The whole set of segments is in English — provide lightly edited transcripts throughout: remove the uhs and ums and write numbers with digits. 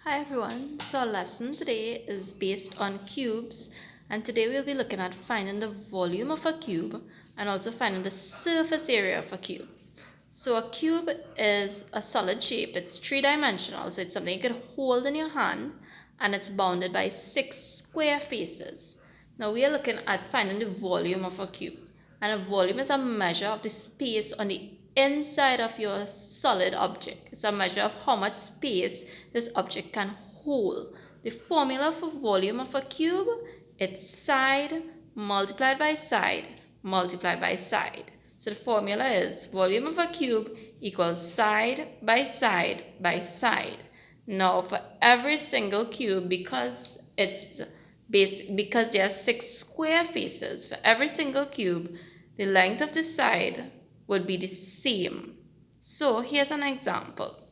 Hi everyone, so our lesson today is based on cubes, and today we'll be looking at finding the volume of a cube and also finding the surface area of a cube. So a cube is a solid shape, it's three-dimensional, so it's something you could hold in your hand, and it's bounded by 6 square faces. Now we are looking at finding the volume of a cube, and a volume is a measure of the space on the inside of your solid object. It's a measure of how much space this object can hold. The formula for volume of a cube, it's side multiplied by side multiplied by side. So the formula is volume of a cube equals side by side by side. Now for every single cube, because there are 6 square faces, for every single cube, the length of the side would be the same. So here's an example.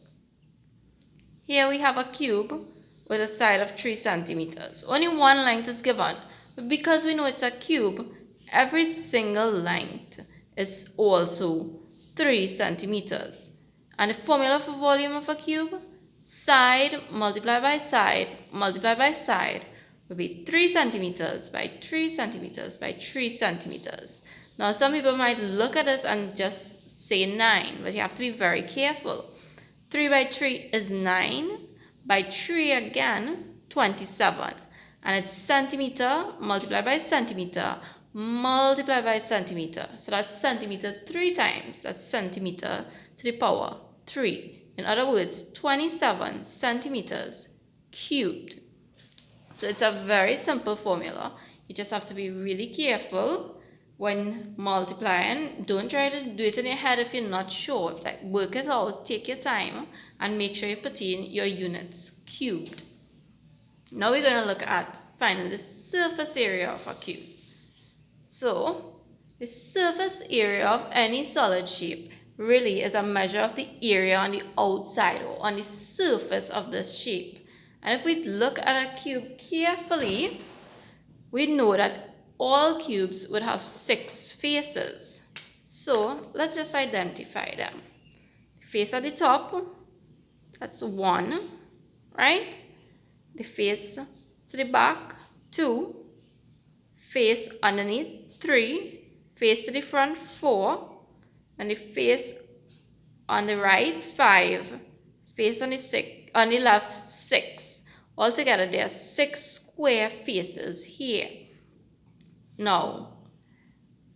Here we have a cube with a side of 3 centimeters. Only one length is given, but because we know it's a cube, every single length is also 3 centimeters. And the formula for volume of a cube, side multiplied by side multiplied by side, would be 3 centimeters by 3 centimeters by 3 centimeters. Now some people might look at this and just say 9, but you have to be very careful. 3 by 3 is 9, by 3 again, 27. And it's centimeter multiplied by centimeter multiplied by centimeter. So that's centimeter 3 times. That's centimeter to the power 3. In other words, 27 centimeters cubed. So it's a very simple formula. You just have to be really careful when multiplying. Don't try to do it in your head if you're not sure. Like, work it out, take your time, and make sure you put in your units cubed. Now we're going to look at finding the surface area of a cube. So the surface area of any solid shape really is a measure of the area on the outside or on the surface of this shape. And if we look at a cube carefully, we know that all cubes would have 6 faces. So let's just identify them. Face at the top, that's 1, right? The face to the back, 2. Face underneath, 3. Face to the front, 4. And the face on the right, 5. Face on the left, 6. Altogether, there are 6 square faces here. Now,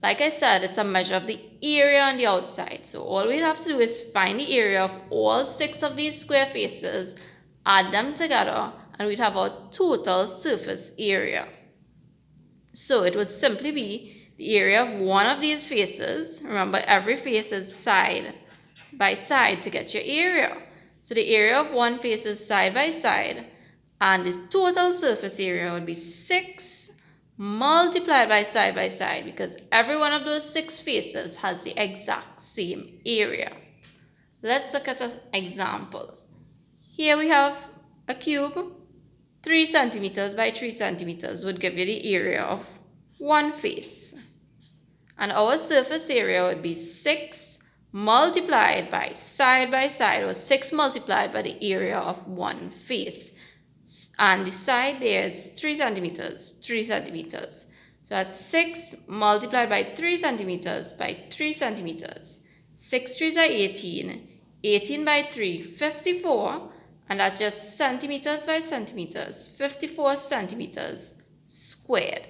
like I said, it's a measure of the area on the outside. So all we have to do is find the area of all 6 of these square faces, add them together, and we'd have our total surface area. So it would simply be the area of one of these faces. Remember, every face is side by side to get your area. So the area of one face is side by side, and the total surface area would be 6 multiplied by side, because every one of those 6 faces has the exact same area. Let's look at an example. Here we have a cube. 3 centimeters by 3 centimeters would give you the area of one face. And our surface area would be 6 multiplied by side, or 6 multiplied by the area of one face. And the side there is 3 centimeters, 3 centimeters. So that's 6 multiplied by 3 centimeters by 3 centimeters. 6 3s are 18. 18 by 3, 54. And that's just centimeters by centimeters, 54 centimeters squared.